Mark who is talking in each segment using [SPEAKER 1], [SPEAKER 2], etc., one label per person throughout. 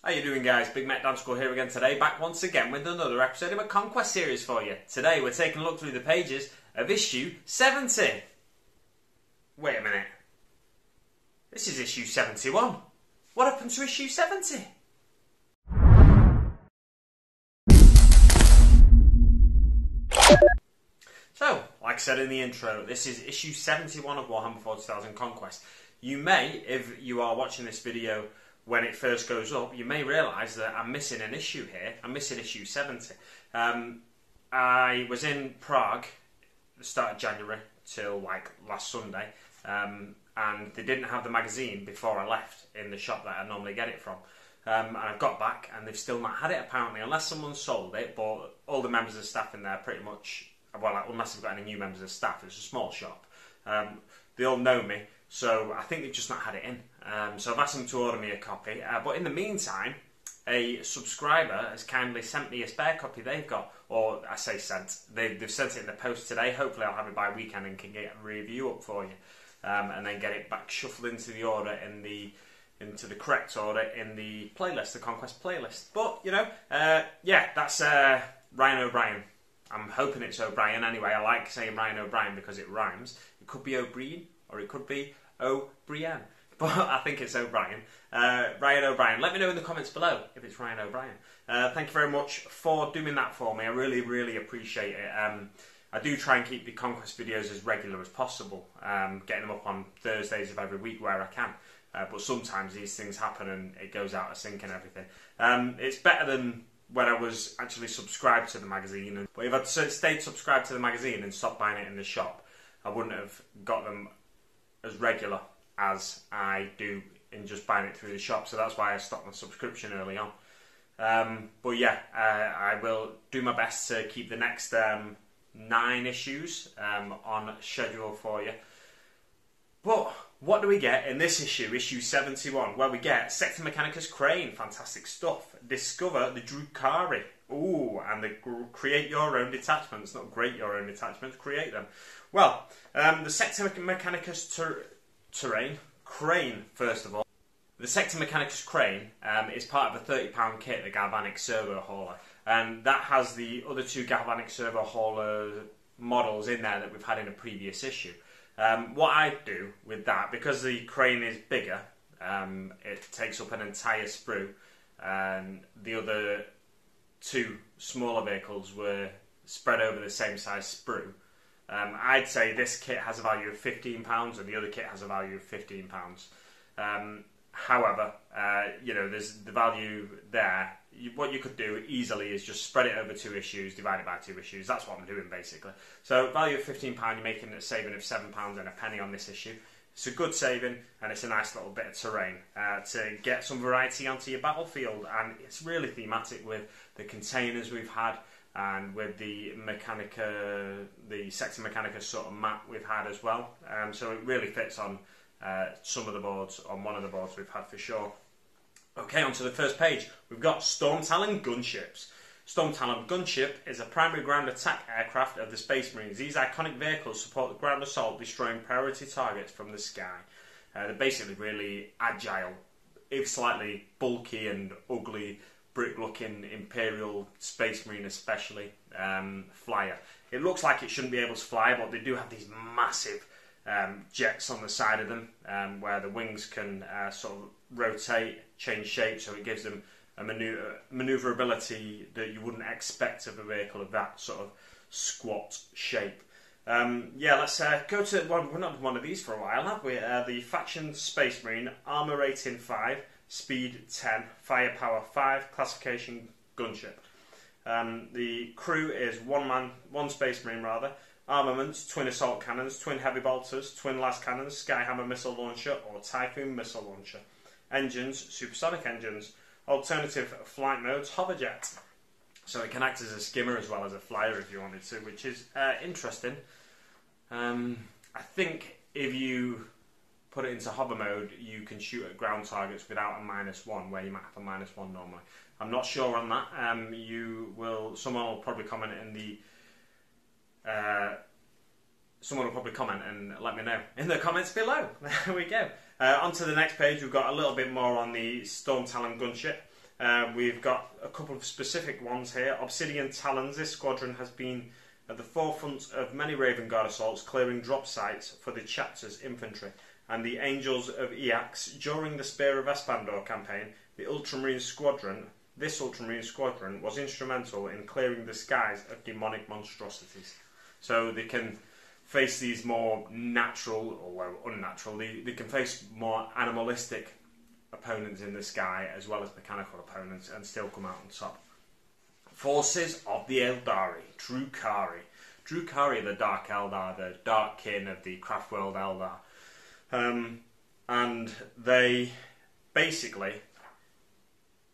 [SPEAKER 1] How you doing, guys? Big Mech Dan School here again today, back once again with another episode of my Conquest series for you. Today we're taking a look through the pages of issue 70. Wait a minute. This is issue 71. What happened to issue 70? So, like I said in the intro, this is issue 71 of Warhammer 40,000 Conquest. You may, if you are watching this video when it first goes up, you may realise that I'm missing an issue here. I'm missing issue 70. I was in Prague at the start of January till like last Sunday, and they didn't have the magazine before I left in the shop that I normally get it from. And I've got back and they've still not had it apparently, unless someone sold it, but all the members of staff in there pretty much, well, unless they've got any new members of staff, it's a small shop. They all know me, so I think they've just not had it in. So I've asked them to order me a copy, but in the meantime, a subscriber has kindly sent me a spare copy they've got, or I say sent, they've sent it in the post today. Hopefully I'll have it by weekend and can get a review up for you, and then get it back shuffled into the order into the correct order in the playlist, the Conquest playlist. But, you know, yeah, that's Ryan O'Brien. I'm hoping it's O'Brien anyway. I like saying Ryan O'Brien because it rhymes. It could be O'Brien or it could be O'Brien, but I think it's O'Brien. Ryan O'Brien. Let me know in the comments below if it's Ryan O'Brien. Thank you very much for doing that for me. I really, really appreciate it. I do try and keep the Conquest videos as regular as possible, getting them up on Thursdays of every week where I can. But sometimes these things happen and it goes out of sync and everything. It's better than when I was actually subscribed to the magazine. But if I'd stayed subscribed to the magazine and stopped buying it in the shop, I wouldn't have got them as regular as I do in just buying it through the shop. So that's why I stopped my subscription early on. But yeah, I will do my best to keep the next 9 issues on schedule for you. But what do we get in this issue, issue 71? Well, we get Sector Mechanicus Crane, fantastic stuff. Discover the Drukhari. Ooh, and the create your own detachments, not create your own detachments, create them. Well, the Sector Mechanicus Terrain, Crane, first of all. The Sector Mechanicus Crane is part of a £30 kit, the Galvanic Servohauler, and that has the other 2 Galvanic Servohauler models in there that we've had in a previous issue. What I do with that, because the crane is bigger, it takes up an entire sprue, and the other 2 smaller vehicles were spread over the same size sprue. I'd say this kit has a value of £15 and the other kit has a value of £15. However, you know, there's the value there. What you could do easily is just spread it over 2 issues, divide it by 2 issues. That's what I'm doing basically. So value of £15, you're making a saving of £7 and a penny on this issue. It's a good saving and it's a nice little bit of terrain to get some variety onto your battlefield, and it's really thematic with the containers we've had and with the Sector Mechanicus sort of map we've had as well. So it really fits on some of the boards, on one of the boards we've had for sure. Okay, on to the first page. We've got Storm Talon gunships. Storm Talon gunship is a primary ground attack aircraft of the Space Marines. These iconic vehicles support the ground assault, destroying priority targets from the sky. They're basically really agile, if slightly bulky and ugly, brick-looking Imperial Space Marine especially, flyer. It looks like it shouldn't be able to fly, but they do have these massive jets on the side of them, where the wings can sort of rotate, change shape, so it gives them a manoeuvrability that you wouldn't expect of a vehicle of that sort of squat shape. Yeah, let's go to one. We've not done one of these for a while, have we? The Faction Space Marine, armor rating 5, speed 10, firepower 5, classification gunship. The crew is one Space Marine rather. Armaments, twin assault cannons, twin heavy bolters, twin las cannons, Skyhammer missile launcher or Typhoon missile launcher. Engines, supersonic engines. Alternative flight modes, hoverjet. So it can act as a skimmer as well as a flyer if you wanted to, which is interesting. I think if you put it into hover mode, you can shoot at ground targets without a -1, where you might have a -1 normally. I'm not sure on that. Someone will probably comment in the someone will probably comment and let me know in the comments below. There we go. On to the next page, we've got a little bit more on the Storm Talon gunship. We've got a couple of specific ones here. Obsidian Talons. This squadron has been at the forefront of many Raven Guard assaults, clearing drop sites for the Chapter's infantry. And the Angels of Eax. During the Spear of Espandor campaign, this Ultramarine squadron was instrumental in clearing the skies of demonic monstrosities. So they can face these more natural, or unnatural, they can face more animalistic opponents in the sky as well as mechanical opponents and still come out on top. Forces of the Eldari, Drukhari. Drukhari, the Dark Eldar, the Dark Kin of the Craftworld Eldar. And they basically,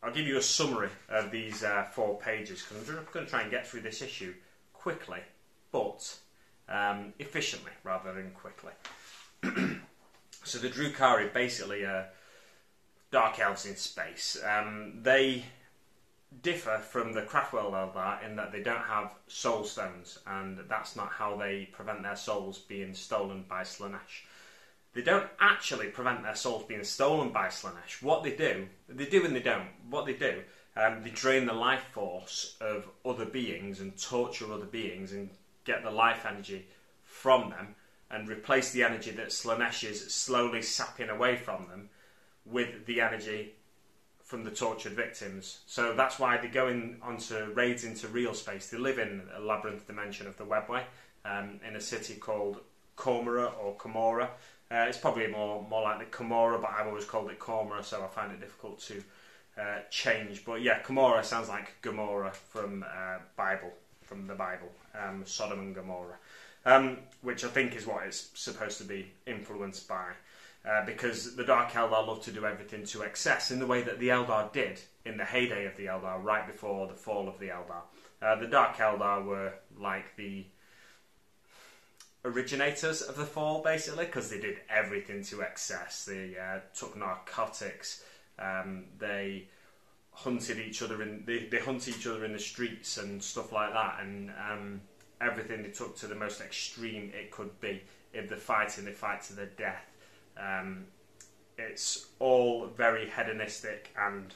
[SPEAKER 1] I'll give you a summary of these 4 pages because I'm going to try and get through this issue quickly, but efficiently rather than quickly. So the Drukhari basically are Dark Elves in space. They differ from the Craftworld Eldar in that they don't have soul stones, and that's not how they prevent their souls being stolen by Slaanesh. They don't actually prevent their souls being stolen by Slaanesh. What they do and they don't. What they do, they drain the life force of other beings and torture other beings and get the life energy from them and replace the energy that Slaanesh is slowly sapping away from them with the energy from the tortured victims. So that's why they go onto raids into real space. They live in a labyrinth dimension of the Webway, in a city called Cormora or Comora. It's probably more like the Comora, but I've always called it Cormora, so I find it difficult to change. But yeah, Comora sounds like Gomorrah from the Bible, Sodom and Gomorrah, which I think is what it's supposed to be influenced by. Because the Dark Eldar love to do everything to excess in the way that the Eldar did in the heyday of the Eldar, right before the fall of the Eldar. The Dark Eldar were like the originators of the fall, basically, because they did everything to excess. They took narcotics, they hunted each other they hunt each other in the streets and stuff like that, and everything they took to the most extreme it could be. If they're fighting, they fight to the death. It's all very hedonistic and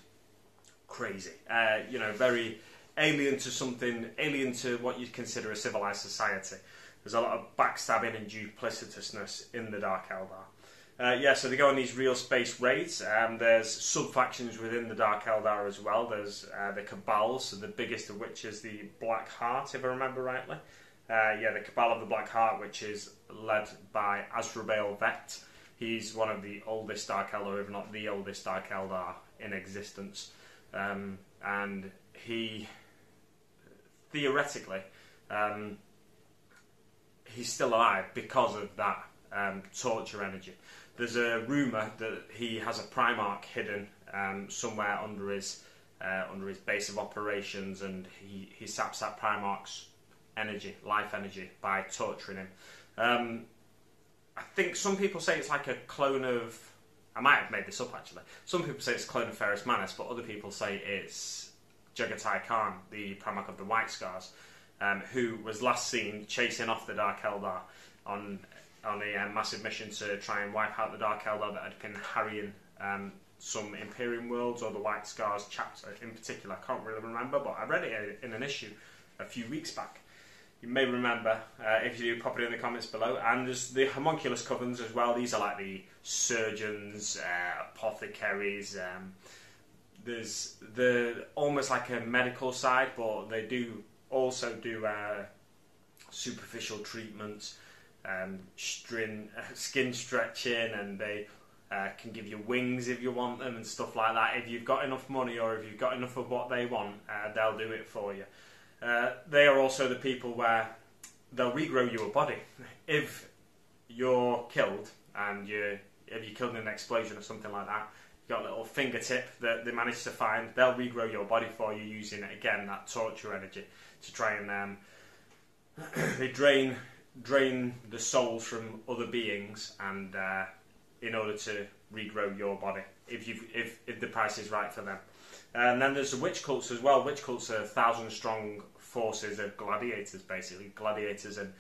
[SPEAKER 1] crazy. Very alien to what you'd consider a civilized society. There's a lot of backstabbing and duplicitousness in the Dark Eldar. So they go on these real space raids. There's sub-factions within the Dark Eldar as well. There's the Cabal, so the biggest of which is the Black Heart, if I remember rightly. The Cabal of the Black Heart, which is led by Azrael Vet. He's one of the oldest Dark Eldar, if not the oldest Dark Eldar in existence. And he, theoretically, he's still alive because of that torture energy. There's a rumour that he has a Primarch hidden somewhere under his base of operations, and he saps that Primarch's energy, life energy, by torturing him. I think some people say it's like a clone of... I might have made this up, actually. Some people say it's a clone of Ferrus Manus, but other people say it's Jagatai Khan, the Primarch of the White Scars, who was last seen chasing off the Dark Eldar on a massive mission to try and wipe out the Dark Eldar that had been harrying some Imperium worlds, or the White Scars chapter in particular. I can't really remember, but I read it in an issue a few weeks back. You may remember, if you do, pop it in the comments below. And there's the homunculus covens as well. These are like the surgeons, apothecaries. There's almost like a medical side, but they do also do superficial treatments, skin stretching, and they can give you wings if you want them and stuff like that. If you've got enough money, or if you've got enough of what they want, they'll do it for you. They are also the people where they'll regrow your body. If you're killed, and if you're killed in an explosion or something like that, you've got a little fingertip that they managed to find, they'll regrow your body for you using, again, that torture energy to try and... they drain the souls from other beings, and in order to regrow your body, if the price is right for them. And then there's the witch cults as well. Witch cults are 1,000-strong forces of gladiators, basically. Gladiators and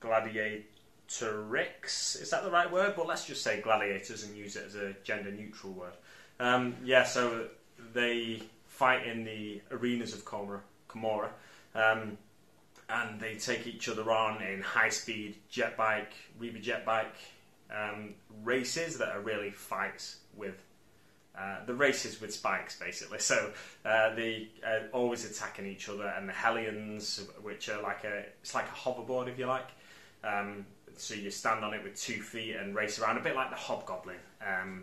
[SPEAKER 1] gladiatorix. Is that the right word? But let's just say gladiators and use it as a gender-neutral word. So they fight in the arenas of Camorra, and they take each other on in high-speed jet bike, Reba jet bike races that are really fights with the races with spikes, basically. So they always attacking each other, and the Hellions, which are it's like a hoverboard, if you like. So you stand on it with 2 feet and race around, a bit like the Hobgoblin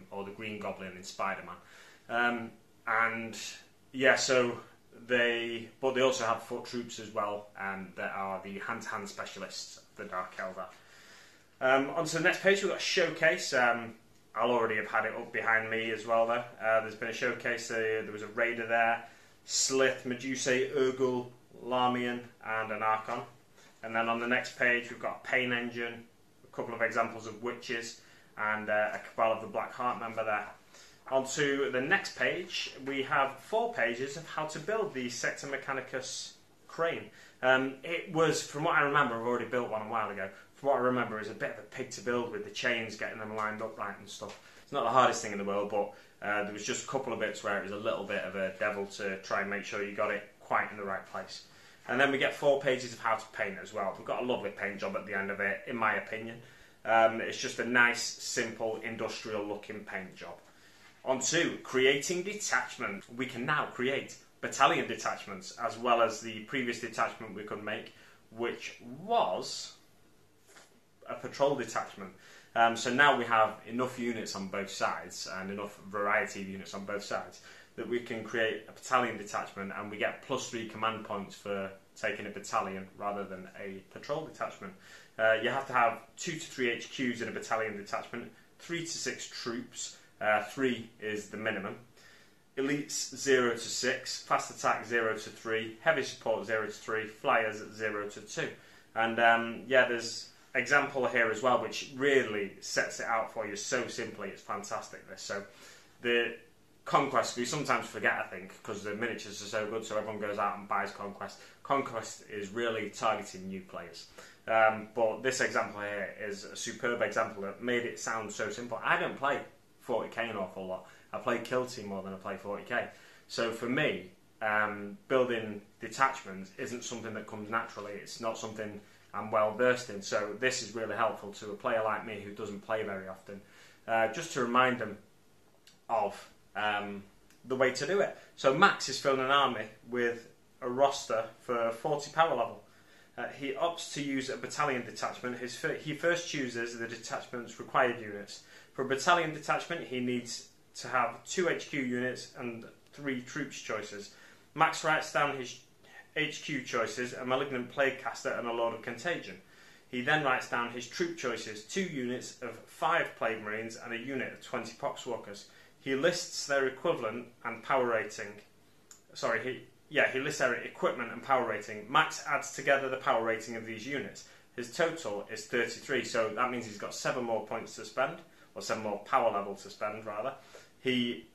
[SPEAKER 1] or the Green Goblin in Spider-Man. And yeah, they also have foot troops as well, that are the hand-to-hand specialists of the Dark Eldar. On to the next page, we've got a showcase. I'll already have had it up behind me as well, though. There's been a showcase. There was a Raider there, Slith, Medusae, Urgul, Larmian, and an Archon. And then on the next page, we've got a Pain Engine, a couple of examples of Witches, and a Cabal of the Black Heart member there. On to the next page, we have 4 pages of how to build the Sector Mechanicus Crane. It was, from what I remember, I've already built one a while ago. From what I remember, it was a bit of a pig to build with the chains, getting them lined up right and stuff. It's not the hardest thing in the world, but there was just a couple of bits where it was a little bit of a devil to try and make sure you got it quite in the right place. And then we get 4 pages of how to paint as well. We've got a lovely paint job at the end of it, in my opinion. It's just a nice, simple, industrial-looking paint job. On to creating detachment. We can now create battalion detachments, as well as the previous detachment we could make, which was a patrol detachment. So now we have enough units on both sides, and enough variety of units on both sides, that we can create a battalion detachment, and we get +3 command points for taking a battalion rather than a patrol detachment. You have to have 2 to 3 HQs in a battalion detachment, 3 to 6 troops, 3 is the minimum. Elites 0 to 6, fast attack 0 to 3, heavy support 0 to 3, flyers 0 to 2. And yeah, there's example here as well, which really sets it out for you so simply. It's fantastic, this. So the Conquest, we sometimes forget, I think, because the miniatures are so good, so everyone goes out and buys Conquest. Conquest is really targeting new players. But this example here is a superb example that made it sound so simple. I don't play 40k an awful lot. I play Kill Team more than I play 40k. So for me, building detachments isn't something that comes naturally. It's not something I'm well versed in. So this is really helpful to a player like me who doesn't play very often, just to remind them of the way to do it. So Max is filling an army with a roster for 40 power level. He opts to use a battalion detachment. He first chooses the detachment's required units. For a battalion detachment, he needs to have 2 HQ units and 3 troops choices. Max writes down his HQ choices, a Malignant Plaguecaster and a Lord of Contagion. He then writes down his troop choices, 2 units of 5 Plague Marines and a unit of 20 Poxwalkers. He lists their equivalent and power rating. He lists their equipment and power rating. Max adds together the power rating of these units. His total is 33, so that means he's got 7 more points to spend, or 7 more power level to spend, rather. He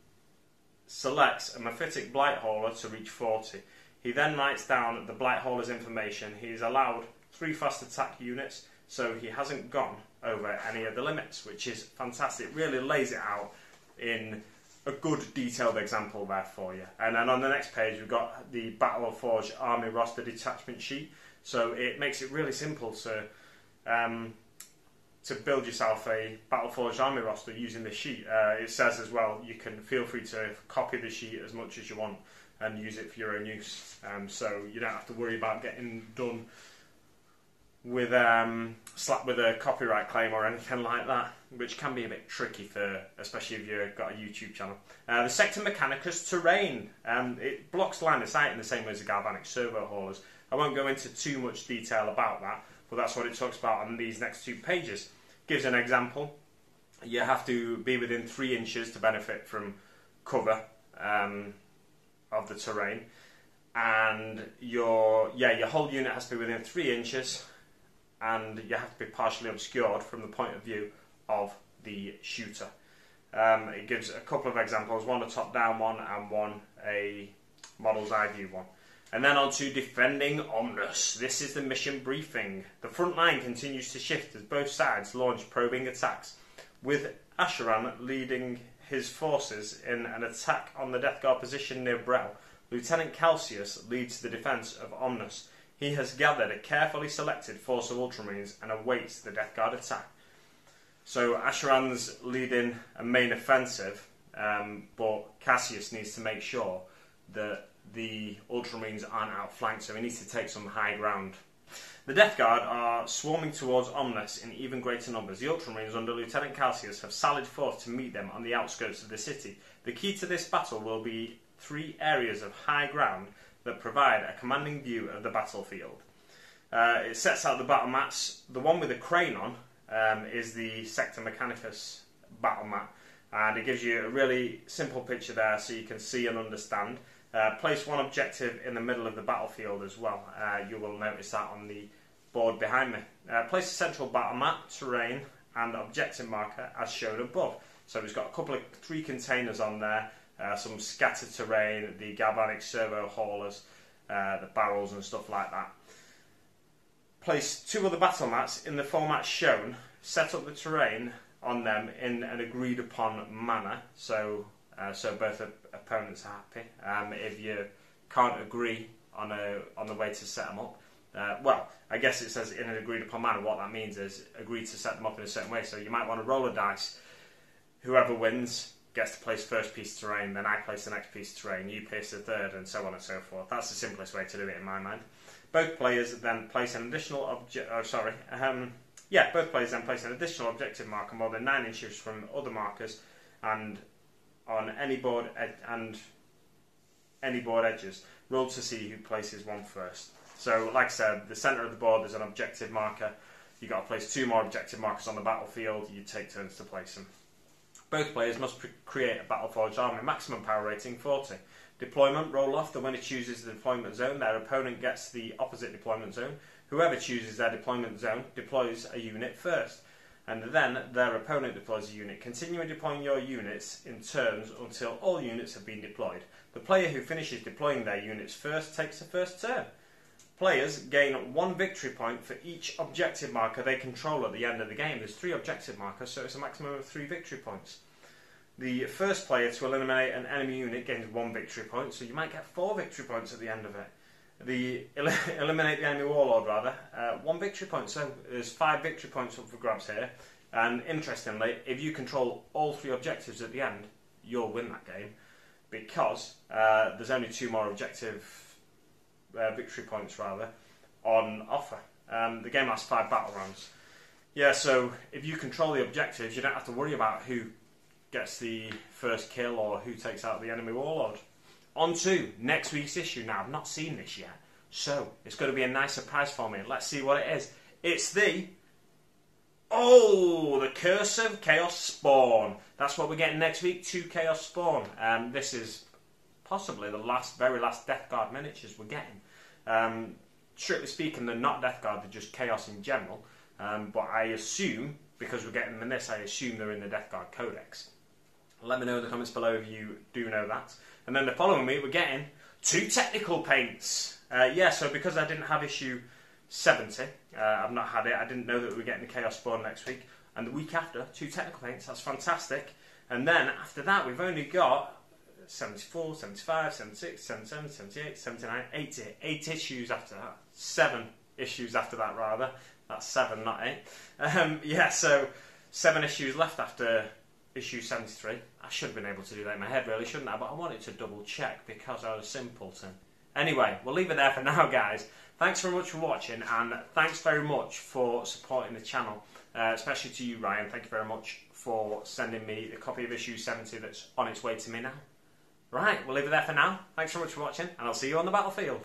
[SPEAKER 1] selects a Mephitic Blight Hauler to reach 40. He then writes down the Blight Hauler's information. He's allowed 3 fast attack units, so he hasn't gone over any of the limits, which is fantastic. It really lays it out in a good detailed example there for you. And then on the next page we've got the Battle Forge Army Roster Detachment sheet. So it makes it really simple to build yourself a Battle Forge Army roster using this sheet. It says as well, you can feel free to copy the sheet as much as you want and use it for your own use. So you don't have to worry about getting done with slapped with a copyright claim or anything like that, which can be a bit tricky especially if you've got a YouTube channel. The Sector Mechanicus Terrain, it blocks line of sight in the same way as the Galvanic Servohaulers. I won't go into too much detail about that, but that's what it talks about on these next 2 pages. Gives an example. You have to be within 3 inches to benefit from cover of the terrain, and your whole unit has to be within 3 inches, and you have to be partially obscured from the point of view of the shooter. It gives a couple of examples, one a top-down one and one a model's eye view one. And then on to defending Omnus. This is the mission briefing. The front line continues to shift as both sides launch probing attacks, with Asheran leading his forces in an attack on the Death Guard position near Brel. Lieutenant Calcius leads the defence of Omnus. He has gathered a carefully selected force of Ultramarines and awaits the Death Guard attack. So Asheran's leading a main offensive, but Cassius needs to make sure that the Ultramarines aren't outflanked, so he needs to take some high ground. The Death Guard are swarming towards Omnus in even greater numbers. The Ultramarines under Lieutenant Calcius have sallied forth to meet them on the outskirts of the city. The key to this battle will be 3 areas of high ground that provide a commanding view of the battlefield. It sets out the battle maps. The one with the crane on is the Sector Mechanicus battle map, and it gives you a really simple picture there so you can see and understand. Place one objective in the middle of the battlefield as well. You will notice that on the board behind me. Place a central battle map, terrain and objective marker as shown above. So it's got 3 containers on there, some scattered terrain, the Galvanic Servohaulers, the barrels and stuff like that. Place 2 other battle mats in the format shown. Set up the terrain on them in an agreed upon manner, so both opponents are happy. If you can't agree on the way to set them up, well, I guess it says in an agreed upon manner. What that means is agree to set them up in a certain way. So you might want to roll a dice. Whoever wins gets to place first piece of terrain, then I place the next piece of terrain, you place the third, and so on and so forth. That's the simplest way to do it in my mind. Both players then place an additional both players then place an additional objective marker more than 9 inches from other markers and on any board edges. Roll to see who places one first. So, like I said, the centre of the board is an objective marker. You've got to place 2 more objective markers on the battlefield. You take turns to place them. Both players must create a Battleforged army. Maximum power rating 40. Deployment, roll off. The winner chooses the deployment zone. Their opponent gets the opposite deployment zone. Whoever chooses their deployment zone deploys a unit first, and then their opponent deploys a unit. Continue deploying your units in turns until all units have been deployed. The player who finishes deploying their units first takes the first turn. Players gain 1 victory point for each objective marker they control at the end of the game. There's 3 objective markers, so it's a maximum of 3 victory points. The first player to eliminate an enemy unit gains 1 victory point, so you might get 4 victory points at the end of it. Eliminate the enemy warlord, 1 victory point, so there's 5 victory points up for grabs here. And interestingly, if you control all 3 objectives at the end, you'll win that game, because there's only 2 more objective victory points on offer. The game lasts 5 battle rounds. Yeah, so if you control the objectives, you don't have to worry about who gets the first kill or who takes out the enemy warlord. On to next week's issue. Now, I've not seen this yet, so it's going to be a nice surprise for me. Let's see what it is. It's the Curse of Chaos Spawn. That's what we're getting next week, 2 Chaos Spawn. This is possibly the very last Death Guard miniatures we're getting. Strictly speaking, they're not Death Guard, they're just Chaos in general. But I assume, because we're getting them in this, I assume they're in the Death Guard Codex. Let me know in the comments below if you do know that. And then the following week, we're getting 2 technical paints. So because I didn't have issue 70, I've not had it, I didn't know that we were getting the Chaos Spawn next week. And the week after, 2 technical paints, that's fantastic. And then after that, we've only got 74, 75, 76, 77, 78, 79, 80. 8 issues after that. 7 issues after that, rather. That's 7, not 8. So 7 issues left after issue 73. I should have been able to do that in my head, really, shouldn't I? But I wanted to double check because I was a simpleton. Anyway, we'll leave it there for now, guys. Thanks very much for watching, and thanks very much for supporting the channel, especially to you, Ryan. Thank you very much for sending me the copy of issue 70 that's on its way to me now. Right, we'll leave it there for now. Thanks very much for watching, and I'll see you on the battlefield.